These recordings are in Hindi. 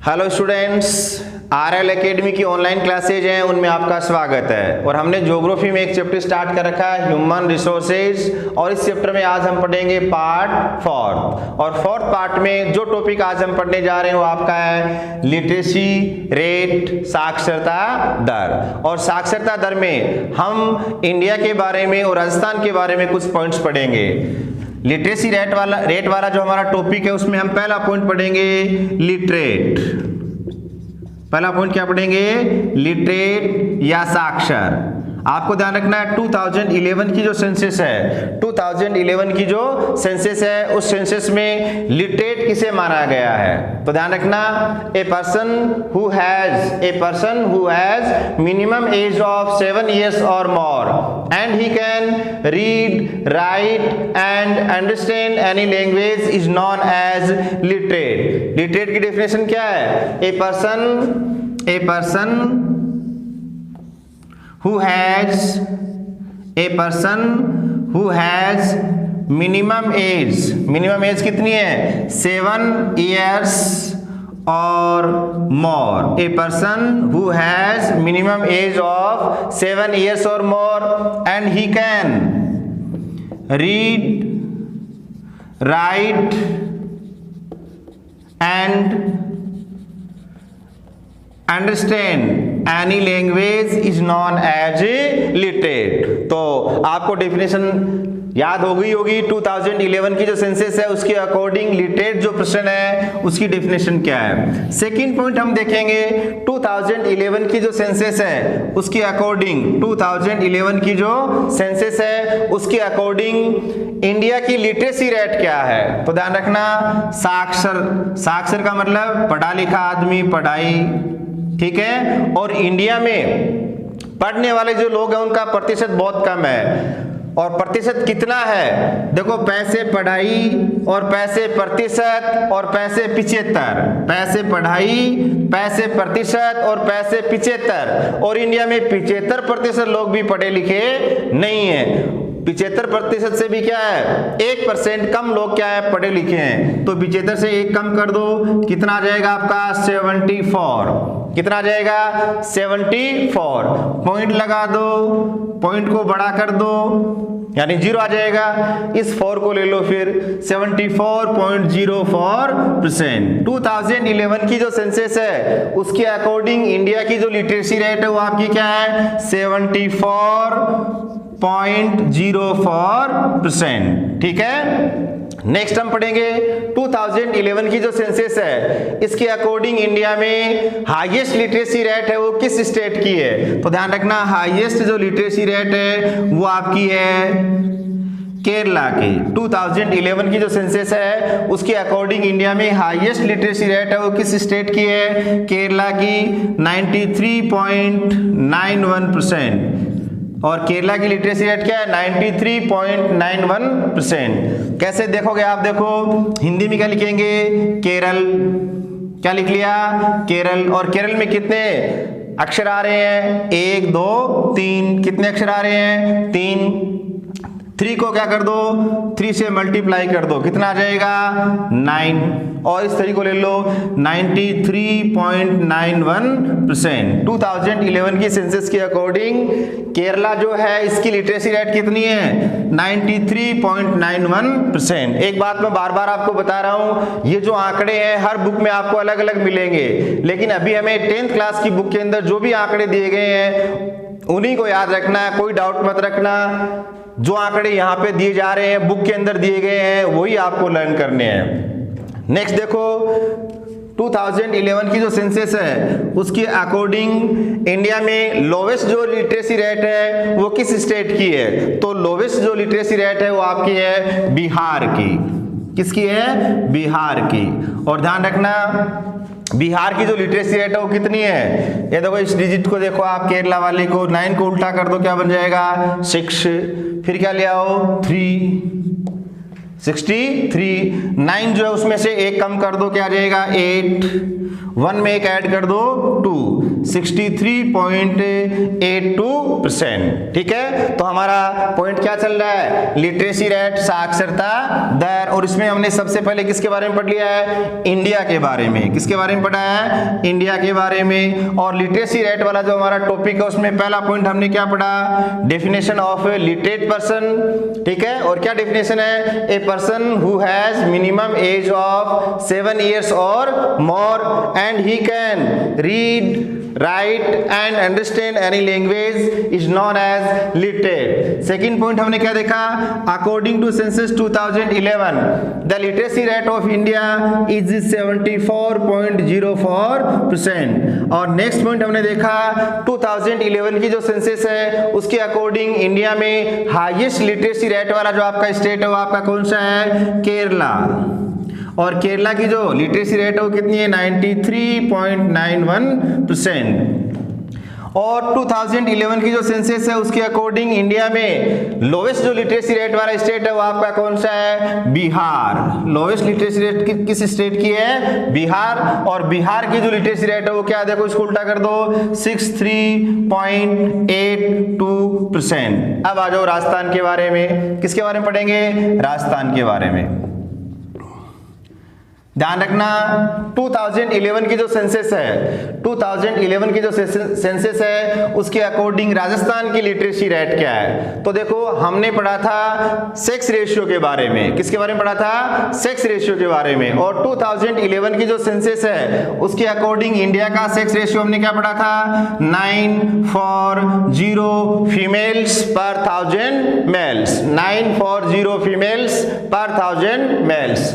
हेलो स्टूडेंट्स, आरएल एकेडमी की ऑनलाइन क्लासेज हैं उनमें आपका स्वागत है। और हमने ज्योग्राफी में एक चैप्टर स्टार्ट कर रखा है ह्यूमन रिसोर्सेज, और इस चैप्टर में आज हम पढ़ेंगे पार्ट फोर्थ। और फोर्थ पार्ट में जो टॉपिक आज हम पढ़ने जा रहे हैं वो आपका है लिटरेसी रेट, साक्षरता दर। और साक्षरता दर में हम इंडिया के बारे में और राजस्थान के बारे में कुछ पॉइंट्स पढ़ेंगे। लिटरेसी रेट वाला जो हमारा टॉपिक है उसमें हम पहला पॉइंट पढ़ेंगे लिटरेट। पहला पॉइंट क्या पढ़ेंगे? लिटरेट या साक्षर। आपको ध्यान रखना है 2011 की जो सेंसस है, 2011 की जो सेंसस है उस सेंसस में लिटरेट किसे माना गया है? तो ध्यान रखना, a person who has minimum age of 7 years और more and he can read, write and understand any language is known as literate. Literate की डेफिनेशन क्या है? A person who has minimum age कितनी है? 7 years or more. A person who has minimum age of 7 years or more and he can read, write and understand any language is known as a literate. तो आपको डेफिनेशन याद हो गई होगी। 2011 की जो सेंसस है उसके अकॉर्डिंग लिटरेट जो पर्सन है उसकी डेफिनेशन क्या है। सेकंड पॉइंट हम देखेंगे 2011 की जो सेंसस है उसके अकॉर्डिंग, 2011 की जो सेंसस है उसके अकॉर्डिंग इंडिया की लिटरेसी रेट क्या है? तो ध्यान रखना, साक्षर का मतलब पढ़ा लिखा आदमी, पढ़ाई, ठीक है। और इंडिया में पढ़ने वाले जो लोग हैं उनका प्रतिशत बहुत कम है। और प्रतिशत कितना है? देखो, पैसे पढ़ाई और पैसे प्रतिशत और पैसे 75, पैसे पढ़ाई, पैसे प्रतिशत और पैसे 75। और इंडिया में 75% लोग भी पढ़े लिखे नहीं है। 75% से भी क्या है? 1% कम लोग क्या है? पढ़े लिखे हैं। तो 75 से 1 कम कर दो, कितना आ जाएगा आपका? 74। कितना आ जाएगा? 74। पॉइंट लगा दो, पॉइंट को बड़ा कर दो, यानी 0 आ जाएगा। इस 4 को ले लो फिर, 74.04%। 2011 की जो सेंसस है उसके अकॉर्डिंग इंडिया की जो लिटरेसी रेट है वो आपकी क्या है? 74.04%, ठीक है। नेक्स्ट हम पढ़ेंगे 2011 की जो सेंसस है इसके अकॉर्डिंग इंडिया में हाईएस्ट लिटरेसी रेट है वो किस स्टेट की है? तो ध्यान रखना, हाईएस्ट जो लिटरेसी रेट है वो आपकी है केरला की। 2011 की जो सेंसस है उसके अकॉर्डिंग इंडिया में हाईएस्ट लिटरेसी रेट है वो किस स्टेट की है? केरला की 93.91%। और केरला की लिटरेसी रेट क्या है? 93.91%। कैसे देखोगे आप? देखो, हिंदी में क्या लिखेंगे? केरल। क्या लिख लिया? केरल। और केरल में कितने अक्षर आ रहे हैं? 1 2 3। कितने अक्षर आ रहे हैं? 3। 3 को क्या कर दो? 3 से मल्टीप्लाई कर दो, कितना आ जाएगा? 9। और इस तरीके को ले लो, 93.91%। 2011 की सेंसस के अकॉर्डिंग केरला जो है इसकी लिटरेसी रेट कितनी है? 93.91%। एक बात मैं बार बार आपको बता रहा हूं, ये जो आंकड़े हैं हर बुक में आपको अलग अलग मिलेंगे, लेकिन अभी हमें 10th क्लास की बुक के अंदर जो भी आंकड़े दिए गए हैं उन्हीं को याद रखना है, कोई डाउट मत रखना। जो आंकड़े यहाँ पे दिए जा रहे हैं, बुक के अंदर दिए गए हैं, वही आपको लर्न करने हैं। नेक्स्ट देखो, 2011 की जो सेंसस है उसके अकॉर्डिंग इंडिया में लोवेस्ट जो लिटरेसी रेट है वो किस स्टेट की है? तो लोवेस्ट जो लिटरेसी रेट है वो आपकी है बिहार की। किसकी है? बिहार की। और ध्यान रखना, बिहार की जो लिटरेसी रेट है वो कितनी है? ये देखो, इस डिजिट को देखो आप, केरला वाले को 9 को उल्टा कर दो, क्या बन जाएगा? 6। फिर क्या ले आओ? 3, 63, 9 जो है उसमें से एक कम कर दो, क्या आ जाएगा 8, 1 में एक ऐड कर दो 2, 63.82%। ठीक है, तो हमारा पॉइंट क्या चल रहा है, लिटरेसी रेट, साक्षरता दर। और इसमें हमने सबसे पहले किसके बारे में पढ़ लिया है, इंडिया के बारे में। किसके बारे में पढ़ा है, इंडिया के बारे में। और लिटरेसी रेट वाला जो हमारा टॉपिक है उसमें पहला पॉइंट हमने क्या पढ़ा, definition of A literate person. ठीक है, और क्या डेफिनेशन है, a person who has minimum age of 7 years और मोर and he can read, write and understand any language is known as literate। Second point हमने क्या देखा, according to census 2011 the literacy rate of India is 74.04%। और नेक्स्ट पॉइंट हमने देखा 2011 की जो सेंसस है उसके अकॉर्डिंग इंडिया में हाईएस्ट लिटरेसी रेट वाला जो आपका स्टेट है वो आपका कौन सा है, केरला। और केरला की जो लिटरेसी रेट है वो कितनी है, 93.91%। और 2011 की जो सेंसस है उसके अकॉर्डिंग इंडिया में लोवेस्ट जो लिटरेसी रेट वाला स्टेट है वो आपका कौन सा है, बिहार। लोवेस्ट लिटरेसी रेट किस स्टेट की है, बिहार। और बिहार की जो लिटरेसी रेट है वो क्या, देखो इसको उल्टा कर दो, 63.82%। अब आ जाओ राजस्थान के बारे में। किसके बारे में पढ़ेंगे, राजस्थान के बारे में। ध्यान रखना 2011 की जो सेंसस है, 2011 की जो सेंसस है उसके अकॉर्डिंग राजस्थान की लिटरेसी रेट क्या है। तो देखो हमने पढ़ा था सेक्स रेशियो के बारे में। किसके बारे में पढ़ा था, सेक्स रेशियो के बारे में। और 2011 की जो सेंसस है उसके अकॉर्डिंग इंडिया का सेक्स रेशियो हमने क्या पढ़ा था, 9:0 फीमेल्स पर 1000 मेल्स, 9:0 फीमेल्स पर 1000 मेल्स।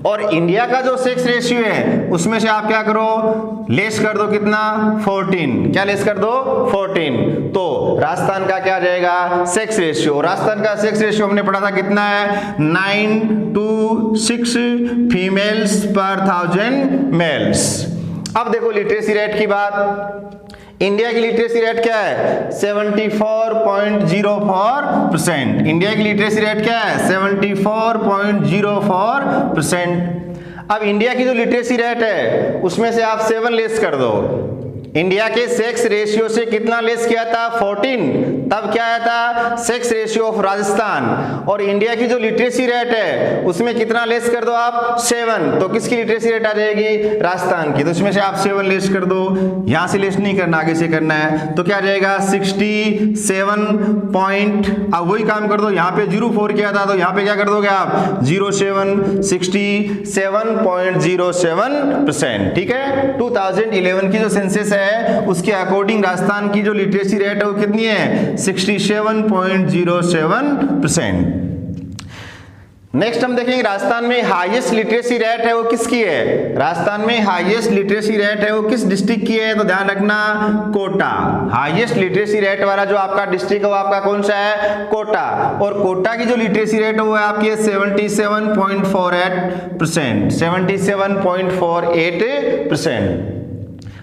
और इंडिया का जो सेक्स रेशियो है उसमें से आप क्या करो, लेस कर दो कितना, 14। क्या लेस कर दो, 14। तो राजस्थान का क्या जाएगा, सेक्स रेशियो। राजस्थान का सेक्स रेशियो हमने पढ़ा था कितना है, 9:6 फीमेल्स पर 1000 मेल्स। अब देखो लिटरेसी रेट की बात, इंडिया की लिटरेसी रेट क्या है, 74.04%। इंडिया की लिटरेसी रेट क्या है, 74.04%। अब इंडिया की जो लिटरेसी रेट है उसमें से आप 7 लेस कर दो। इंडिया के सेक्स रेशियो से कितना लेस किया था, 14। तब क्या आया था, सेक्स रेशियो ऑफ राजस्थान। और इंडिया की जो लिटरेसी रेट है उसमें कितना लेस कर दो आप, 7। तो किसकी लिटरेसी रेट आ जाएगी, राजस्थान की। तो इसमें से आप 7 लेस कर दो, यहां से लेस नहीं करना, आगे से करना है। तो क्या जाएगा 67 अब वही काम कर दो, यहाँ पे 04 किया था तो यहाँ पे क्या कर दोगे आप, 07, 67.07%। ठीक है, 2011 की जो सेंसस है उसके अकॉर्डिंग राजस्थान की जो लिटरेसी रेट है वो कितनी है, 67.07%। नेक्स्ट हम देखेंगे राजस्थान में हाईएस्ट लिटरेसी रेट है वो किसकी है, राजस्थान में हाईएस्ट लिटरेसी रेट है वो किस डिस्ट्रिक्ट की है। तो ध्यान रखना कोटा, हाईएस्ट लिटरेसी रेट वाला जो आपका डिस्ट्रिक्ट है वो आपका कौन सा है, कोटा। और कोटा की जो लिटरेसी रेट है वो है आपकी 77.48%, 77.48%।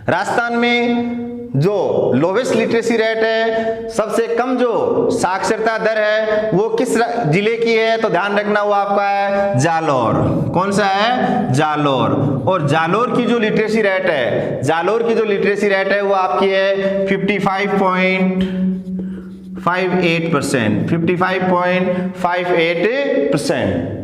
राजस्थान में जो लोवेस्ट लिटरेसी रेट है, सबसे कम जो साक्षरता दर है वो किस जिले की है। तो ध्यान रखना वो आपका है जालोर। कौन सा है, जालोर। और जालोर की जो लिटरेसी रेट है, जालोर की जो लिटरेसी रेट है वो आपकी है 55.58%, 55.58%।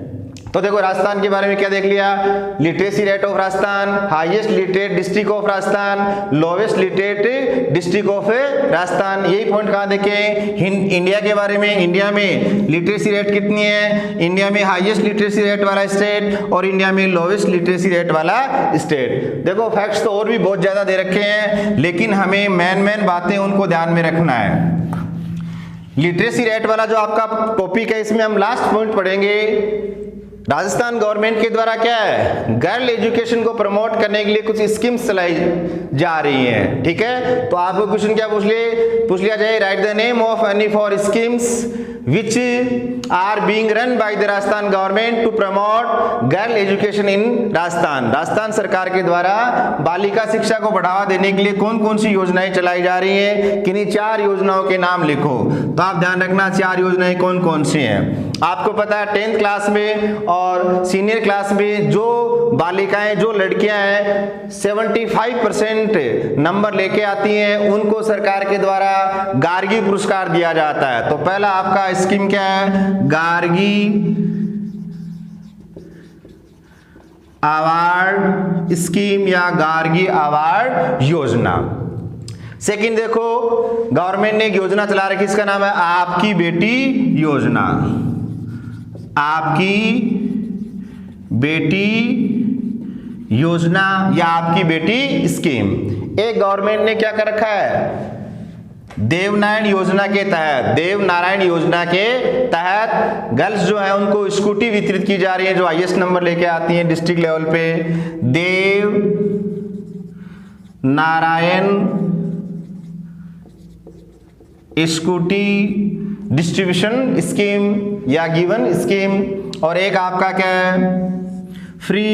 तो देखो राजस्थान के बारे में क्या देख लिया, literacy rate of Rajasthan, highest literate district of Rajasthan, lowest literate district of Rajasthan. यही पॉइंट कहाँ देखे, इंडिया के बारे में। इंडिया में लिटरेसी रेट कितनी है, इंडिया में हाईएस्ट लिटरेसी रेट वाला स्टेट और इंडिया में लोवेस्ट लिटरेसी रेट वाला स्टेट। देखो फैक्ट्स तो और भी बहुत ज्यादा दे रखे हैं, लेकिन हमें मेन बातें उनको ध्यान में रखना है। लिटरेसी रेट वाला जो आपका टॉपिक है इसमें हम लास्ट पॉइंट पढ़ेंगे, राजस्थान गवर्नमेंट के द्वारा क्या है, गर्ल एजुकेशन को प्रमोट करने के लिए कुछ स्कीम्स चलाई जा रही हैं। ठीक है, तो आपको क्वेश्चन क्या पूछ लिया जाए, right the name of any for schemes which are being run by the Rajasthan government to promote girl education in Rajasthan. Rajasthan सरकार के द्वारा बालिका शिक्षा को बढ़ावा देने के लिए कौन कौन सी योजनाएं चलाई जा रही हैं, किन्हीं 4 योजनाओं के नाम लिखो। तो आप ध्यान रखना 4 योजनाएं कौन कौन सी हैं। आपको पता है 10th क्लास में और सीनियर क्लास में जो बालिकाएं, जो लड़कियां हैं 75% नंबर लेके आती हैं, उनको सरकार के द्वारा गार्गी पुरस्कार दिया जाता है। तो पहला आपका स्कीम क्या है? गार्गी अवार्ड स्कीम या गार्गी अवार्ड योजना। सेकंड देखो, गवर्नमेंट ने एक योजना चला रखी, इसका नाम है आपकी बेटी योजना। आपकी बेटी योजना या आपकी बेटी स्कीम। एक गवर्नमेंट ने क्या कर रखा है? देवनारायण योजना के तहत, देवनारायण योजना के तहत गर्ल्स जो है उनको स्कूटी वितरित की जा रही है, जो हाईएस्ट नंबर लेके आती हैं डिस्ट्रिक्ट लेवल पे। देव नारायण स्कूटी डिस्ट्रीब्यूशन स्कीम या गिवन स्कीम। और एक आपका क्या है? फ्री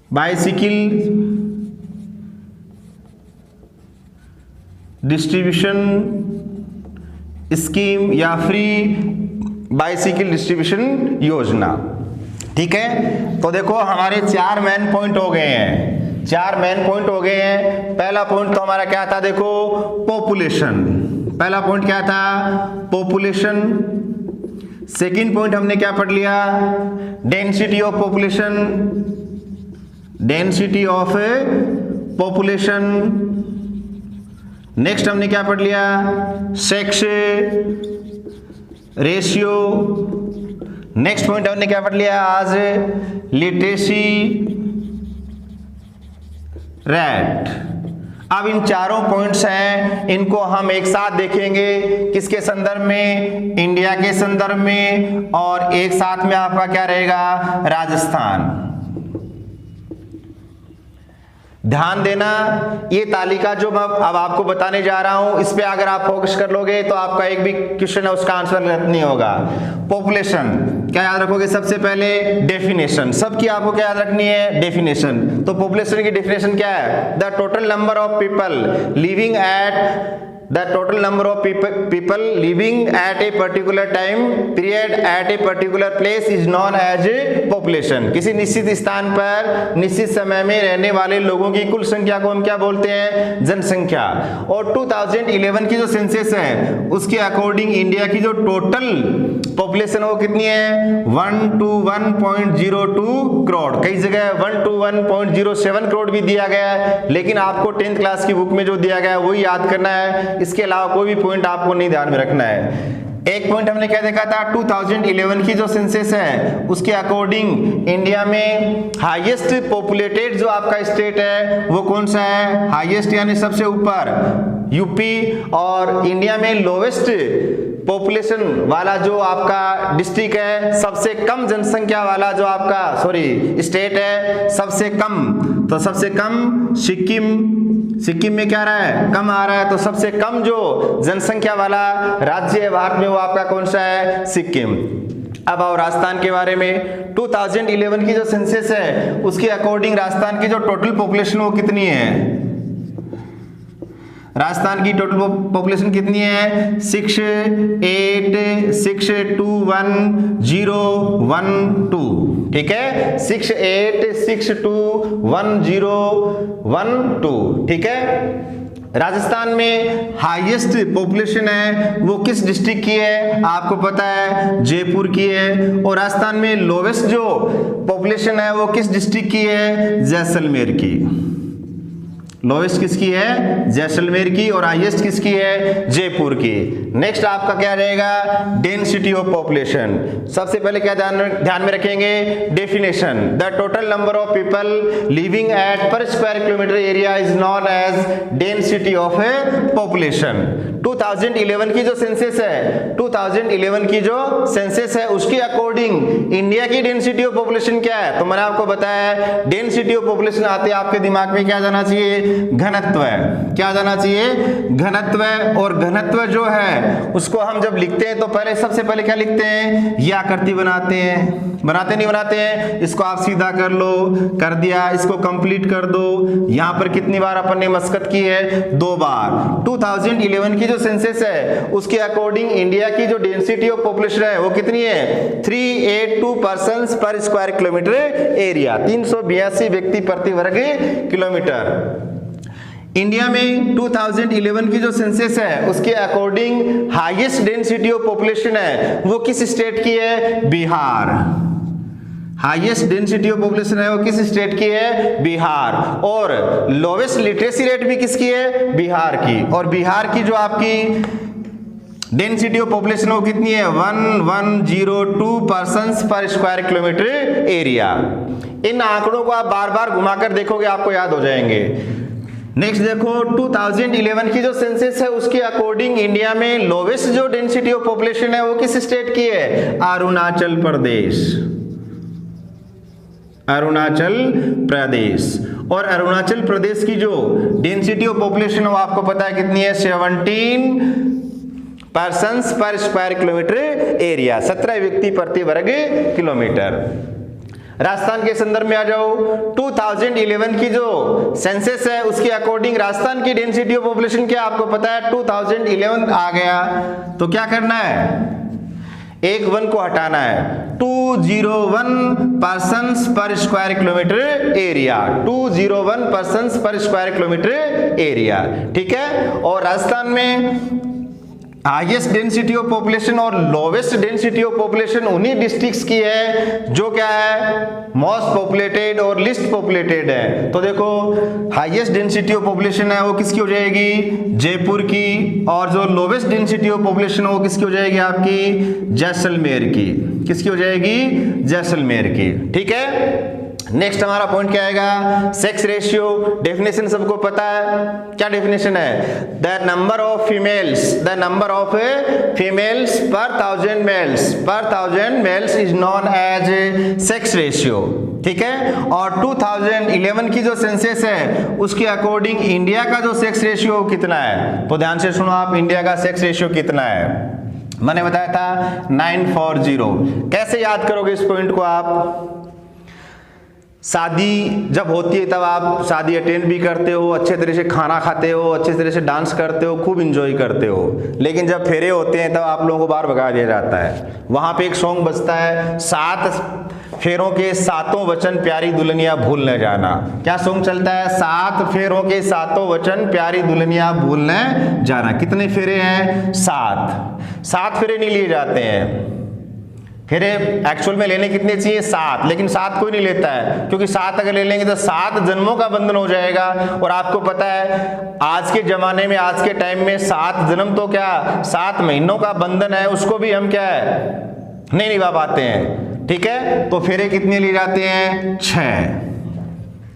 बाइसिकल डिस्ट्रीब्यूशन स्कीम या फ्री बाइसिकल डिस्ट्रीब्यूशन योजना। ठीक है, तो देखो हमारे 4 मेन पॉइंट हो गए हैं, 4 मेन पॉइंट हो गए हैं। पहला पॉइंट तो हमारा क्या था? देखो पॉपुलेशन। पहला पॉइंट क्या था? पॉपुलेशन। सेकंड पॉइंट हमने क्या पढ़ लिया? Density of population, density of population. Next हमने क्या पढ़ लिया? Sex ratio. नेक्स्ट पॉइंट हमने क्या पढ़ लिया आज? Literacy rate. अब इन चारों पॉइंट्स हैं, इनको हम एक साथ देखेंगे। किसके संदर्भ में? इंडिया के संदर्भ में। और एक साथ में आपका क्या रहेगा? राजस्थान। ध्यान देना, ये तालिका जो मैं अब आपको बताने जा रहा हूं, इस पे अगर आप फोकस कर लोगे तो आपका एक भी क्वेश्चन है उसका आंसर गलत नहीं होगा। पॉपुलेशन क्या याद रखोगे? सबसे पहले डेफिनेशन, सबकी आपको क्या याद रखनी है? डेफिनेशन। तो पॉपुलेशन की डेफिनेशन क्या है? The total number of people living eight the total number of people living at a particular time period at a particular place is known as population। किसी निश्चित स्थान पर निश्चित समय में रहने वाले लोगों की कुल संख्या को हम क्या बोलते हैं? जनसंख्या। और 2011 की जो सेंसस है उसके अकॉर्डिंग इंडिया की जो टोटल पॉपुलेशन वो कितनी है? 121.02 करोड़। कई जगह 121.07 करोड़ भी दिया गया है, लेकिन आपको 10th क्लास की बुक में जो दिया गया है वही याद करना है। इसके अलावा कोई भी पॉइंट आपको नहीं ध्यान में रखना है। एक पॉइंट हमने क्या देखा था? 2011 की जो सेंसस है उसके अकॉर्डिंग इंडिया में हाईएस्ट पॉपुलेटेड जो आपका स्टेट है वो कौन सा है? हाईएस्ट यानी सबसे ऊपर यूपी। और इंडिया में लोवेस्ट पॉपुलेशन वाला जो आपका डिस्ट्रिक्ट है, सबसे कम जनसंख्या वाला जो आपका स्टेट है, सबसे कम, तो सबसे कम सिक्किम। सिक्किम में क्या रहा है? कम आ रहा है। तो सबसे कम जो जनसंख्या वाला राज्य है भारत में वो आपका कौन सा है? सिक्किम। अब आओ राजस्थान के बारे में। 2011 की जो सेंसस है उसके अकॉर्डिंग राजस्थान की जो टोटल पॉपुलेशन वो कितनी है? राजस्थान की टोटल पॉपुलेशन कितनी है? 68621012। ठीक है, 68621012। ठीक है, राजस्थान में हाईएस्ट पॉपुलेशन है वो किस डिस्ट्रिक्ट की है? आपको पता है जयपुर की है। और राजस्थान में लोवेस्ट जो पॉपुलेशन है वो किस डिस्ट्रिक्ट की है? जैसलमेर की। लोवेस्ट किसकी है? जैसलमेर की। और हाईएस्ट किसकी है? जयपुर की। नेक्स्ट आपका क्या रहेगा? Density of population. सबसे पहले क्या ध्यान में रखेंगे? Definition, the total number of people living at per square kilometre area is known as density of population. 2011 की जो सेंसस है, 2011 की जो सेंसस है उसके अकॉर्डिंग इंडिया की डेंसिटी ऑफ पॉपुलेशन क्या है? तो मैंने आपको बताया डेंसिटी ऑफ पॉपुलेशन आते आपके दिमाग में क्या जाना चाहिए? घनत्व। क्या जाना चाहिए? घनत्व। और घनत्व जो है उसको हम जब लिखते हैं तो पहले सबसे पहले क्या लिखते हैं? ये आकृति बनाते हैं। बनाते नहीं बनाते हैं? इसको आप सीधा कर लो, कर दिया। इसको कंप्लीट कर दो। यहां पर कितनी बार अपन ने मशक्कत की है? 2 बार। 2011 की जो सेंसस है उसके अकॉर्डिंग इंडिया की जो डेंसिटी ऑफ पॉपुलेशन है वो कितनी है 382 पर्सन्स पर स्क्वायर किलोमीटर एरिया, 382 व्यक्ति प्रति वर्ग किलोमीटर। इंडिया में 2011 की जो सेंसस है उसके according highest density of population है वो किस स्टेट की है, Bihar. Highest density of population है वो किस स्टेट की है, बिहार। और लोवेस्ट लिटरेसी रेट भी किसकी है, बिहार की। और बिहार की जो आपकी डेंसिटी ऑफ पॉपुलेशन वो कितनी है 1102 पर्सन्स पर स्क्वायर किलोमीटर एरिया। इन आंकड़ों को आप बार बार घुमाकर देखोगे आपको याद हो जाएंगे। नेक्स्ट देखो 2011 की जो सेंसस है उसके अकॉर्डिंग इंडिया में लोवेस्ट जो डेंसिटी ऑफ पॉपुलेशन है वो किस स्टेट की है, अरुणाचल प्रदेश। अरुणाचल प्रदेश। और अरुणाचल प्रदेश की जो डेंसिटी ऑफ पॉपुलेशन वो आपको पता है कितनी है 17 पर्सन्स पर स्क्वायर किलोमीटर एरिया, 17 व्यक्ति प्रति वर्ग किलोमीटर। राजस्थान के संदर्भ में आ जाओ 2011 की जो सेंसस है उसके अकॉर्डिंग राजस्थान की डेंसिटी ऑफ पॉपुलेशन क्या आपको पता है 2011 आ गया तो क्या करना है, एक 1 को हटाना है, 201 पर्सन्स पर स्क्वायर किलोमीटर एरिया, 201 पर्सन्स पर स्क्वायर किलोमीटर एरिया। ठीक है। और राजस्थान में हाईएस्ट डेंसिटी ऑफ पॉपुलेशन और लोवेस्ट डेंसिटी ऑफ पॉपुलेशन उन्हीं डिस्ट्रिक्ट्स की है जो क्या है मोस्ट पॉपुलेटेड और लिस्ट पॉपुलेटेड है। तो देखो हाईएस्ट डेंसिटी ऑफ पॉपुलेशन है वो किसकी हो जाएगी, जयपुर की। और जो लोवेस्ट डेंसिटी ऑफ पॉपुलेशन है वो किसकी हो जाएगी, आपकी जैसलमेर की। किसकी हो जाएगी, जैसलमेर की। ठीक है। नेक्स्ट हमारा पॉइंट क्या आएगा, सेक्स रेशियो। डेफिनेशन सबको पता है, क्या डेफिनेशन है, द नंबर ऑफ फीमेल्स पर 1000 males is known as sex ratio. ठीक है। और 2011 की जो सेंसस है उसके अकॉर्डिंग इंडिया का जो सेक्स रेशियो कितना है, तो ध्यान से सुनो आप, इंडिया का सेक्स रेशियो कितना है, मैंने बताया था 940। कैसे याद करोगे इस पॉइंट को आप, शादी जब होती है तब आप शादी अटेंड भी करते हो, अच्छे तरह से खाना खाते हो, अच्छे तरह से डांस करते हो, खूब एंजॉय करते हो। लेकिन जब फेरे होते हैं तब आप लोगों को बाहर भगा दिया जाता है। वहां पे एक सॉन्ग बजता है, 7 फेरों के 7 वचन प्यारी दुल्हनिया भूल न जाना। क्या सॉन्ग चलता है, 7 फेरों के 7 वचन प्यारी दुल्हनिया भूल न जाना। कितने फेरे हैं, 7 फेरे नहीं लिए जाते हैं। फेरे एक्चुअल में लेने कितने चाहिए, 7, लेकिन 7 कोई नहीं लेता है, क्योंकि 7 अगर ले लेंगे तो 7 जन्मों का बंधन हो जाएगा। और आपको पता है आज के जमाने में, आज के टाइम में 7 जन्म तो क्या 7 महीनों का बंधन है, उसको भी हम क्या है नहीं निभा पाते हैं। ठीक है। तो फेरे कितने लिए जाते हैं, 6।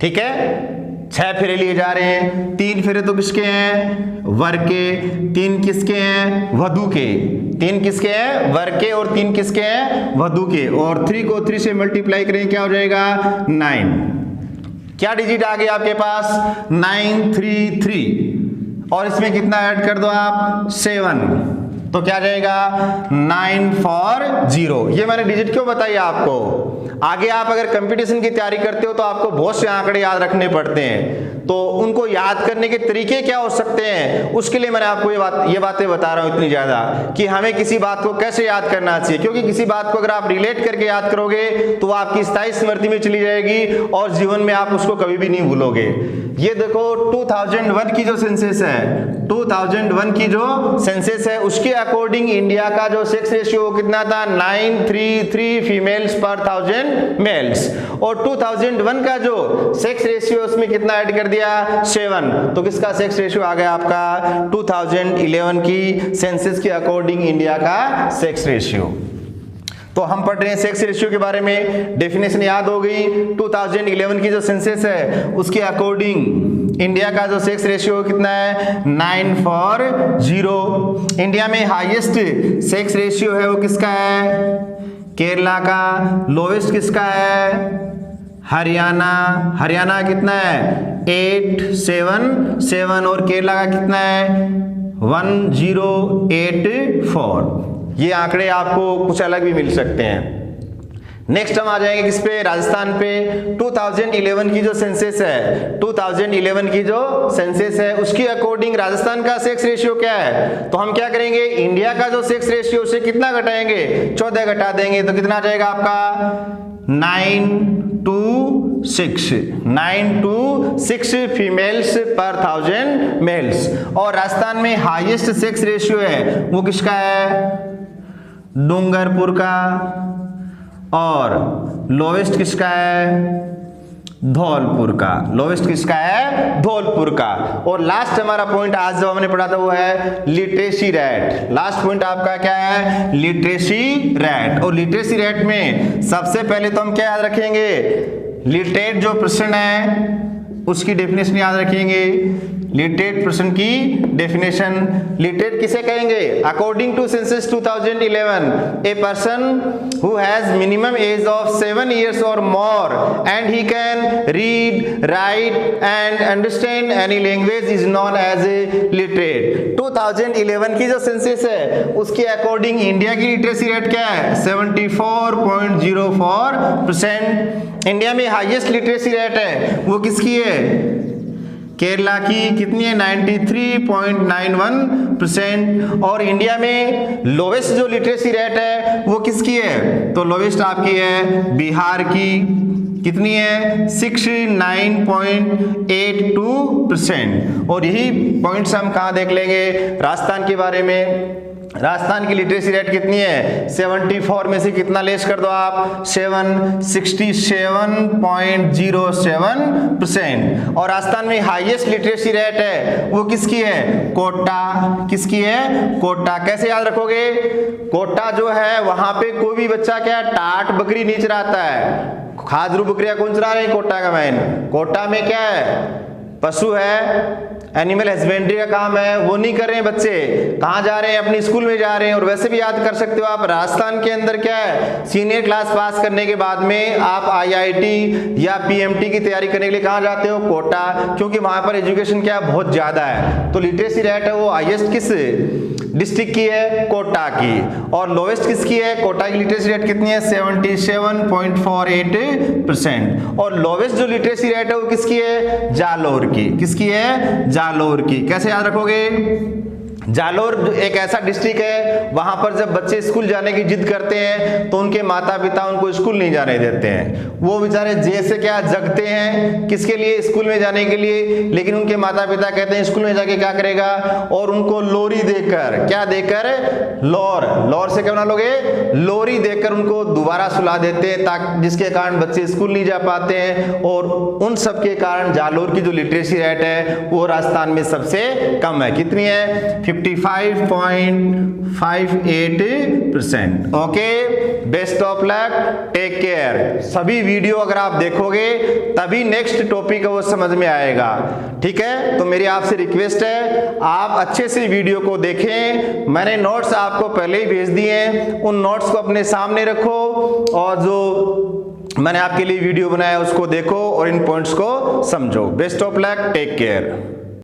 ठीक है, 6 फेरे लिए जा रहे हैं। 3 फेरे तो किसके हैं, वर के। 3 किसके हैं, वधू के। 3 किसके हैं, वर के। और 3 किसके हैं, वधू के। और 3 को 3 से मल्टीप्लाई करें क्या हो जाएगा, 9। क्या डिजिट आ गया आपके पास, 933। और इसमें कितना ऐड कर दो आप, 7, तो क्या जाएगा 940। ये मैंने डिजिट क्यों बताई आपको, आगे आप अगर कंपटीशन की तैयारी करते हो तो आपको बहुत से आंकड़े याद रखने पड़ते हैं, तो उनको याद करने के तरीके क्या हो सकते हैं, उसके लिए मैंने आपको ये बातें बता रहा हूं इतनी ज्यादा, कि हमें किसी बात को कैसे याद करना चाहिए। क्योंकि किसी बात को अगर आप रिलेट करके याद करोगे तो वो आपकी स्थायी स्मृति में चली जाएगी और जीवन में आप उसको कभी भी नहीं भूलोगे। ये देखो 2001 की जो सेंसस है, 2001 की जो सेंसस है उसके अकॉर्डिंग इंडिया का जो सेक्स रेशियो कितना था, 933 फीमेल्स पर 1000 मेल्स। और 2001 का जो सेक्स रेशियो उसमें कितना ऐड कर दिया, 7। तो किसका सेक्स रेशियो आ गया आपका, 2011 की सेंसस के अकॉर्डिंग इंडिया का सेक्स रेशियो। तो हम पढ़ रहे हैं सेक्स रेशियो के बारे में, डेफिनेशन याद हो गई। 2011 की जो सेंसस है उसके अकॉर्डिंग इंडिया का जो सेक्स रेशियो कितना है, 940। इंडिया में हाईएस्ट सेक्स रेशियो है वो किसका है, केरला का। लोवेस्ट किसका है, हरियाणा कितना है, 877। और केरला का कितना है, 1084। ये आंकड़े आपको कुछ अलग भी मिल सकते हैं। नेक्स्ट हम आ जाएंगे किस पे, राजस्थान पे। 2011 की जो सेंसस है, 2011 की जो सेंसस है उसके अकॉर्डिंग राजस्थान का सेक्स रेशियो क्या है, तो हम क्या करेंगे, इंडिया का जो सेक्स रेशियो से कितना घटाएंगे, 14 घटा देंगे, तो कितना आ जाएगा आपका 9 to 6 फीमेल्स पर 1000 मेल्स। और राजस्थान में हाईएस्ट सेक्स रेशियो है वो किसका है, डूंगरपुर का, और लोवेस्ट किसका है, धौलपुर का। लोवेस्ट किसका है, धौलपुर का। और लास्ट हमारा पॉइंट आज जो हमने पढ़ा था वो है लिटरेसी रेट। लास्ट पॉइंट आपका क्या है, लिटरेसी रेट। और लिटरेसी रेट में सबसे पहले तो हम क्या याद रखेंगे, लिटरेट जो पर्सन है उसकी डेफिनेशन याद रखेंगे। लिटरेट पर्सन की डेफिनेशन, लिटरेट किसे कहेंगे, according to census 2011 a person who has minimum age of 7 years और more and he can read, write and understand any language is known as a literate. 2011 की जो सेंसस है उसके अकॉर्डिंग इंडिया की लिटरेसी रेट क्या है, 74.04%। इंडिया में हाईएस्ट लिटरेसी रेट है वो किसकी है, केरला की, कितनी है, 93.91%। और इंडिया में लोवेस्ट जो लिटरेसी रेट है वो किसकी है, तो लोवेस्ट आपकी है बिहार की, कितनी है, 69.82%। और यही पॉइंट्स हम कहाँ देख लेंगे, राजस्थान के बारे में। राजस्थान की लिटरेसी रेट कितनी है, 74 में से कितना लेस कर दो आप, 67.07%। और राजस्थान में हाईएस्ट लिटरेसी रेट है वो किसकी है, कोटा, किसकी है, कोटा। कैसे याद रखोगे, कोटा जो है वहां पे कोई भी बच्चा क्या टाट बकरी नहीं चराता है, खाजरू बकरियां कौन चरा रहे हैं, कोटा का मैन। कोटा में क्या है, पशु है, एनिमल हस्बेंड्री का काम है, वो नहीं कर रहे हैं बच्चे। कहाँ जा रहे हैं, अपनी स्कूल में जा रहे हैं। और वैसे भी याद कर सकते हो आप, राजस्थान के अंदर क्या है, सीनियर क्लास पास करने के बाद में आप IIT या PMT की तैयारी करने के लिए कहाँ जाते हो, कोटा, क्योंकि वहां पर एजुकेशन क्या बहुत ज्यादा है। तो लिटरेसी रेट है वो हाईएस्ट किस डिस्ट्रिक्ट की है, कोटा की। और लोवेस्ट किसकी है, कोटा की लिटरेसी रेट कितनी है, 77.48%। और लोवेस्ट जो लिटरेसी रेट है वो किसकी है, जालोर की, किसकी है, जालोर की। कैसे याद रखोगे, जालोर एक ऐसा डिस्ट्रिक्ट है वहां पर जब बच्चे स्कूल जाने की जिद करते हैं तो उनके माता पिता उनको स्कूल नहीं जाने देते हैं। वो बेचारे जैसे क्या जगते हैं किसके लिए, स्कूल में जाने के लिए, लेकिन उनके माता पिता कहते हैं स्कूल में जाके क्या करेगा, और उनको लोरी देकर, क्या देकर, लौर से क्या बना लोगे, लोरी देकर उनको दोबारा सुला देते हैं, ताकि जिसके कारण बच्चे स्कूल नहीं जा पाते हैं। और उन सब के कारण जालोर की जो लिटरेसी रेट है वो राजस्थान में सबसे कम है, कितनी है, 55.58%। Okay, best of luck, take care. सभी वीडियो अगर आप देखोगे तभी नेक्स्ट टॉपिक वो समझ में आएगा, ठीक है। तो मेरी आपसे रिक्वेस्ट है आप अच्छे से वीडियो को देखें। मैंने नोट्स आपको पहले ही भेज दिए हैं, उन नोट्स को अपने सामने रखो और जो मैंने आपके लिए वीडियो बनाया उसको देखो और इन पॉइंट्स को समझो। Best of luck, take care.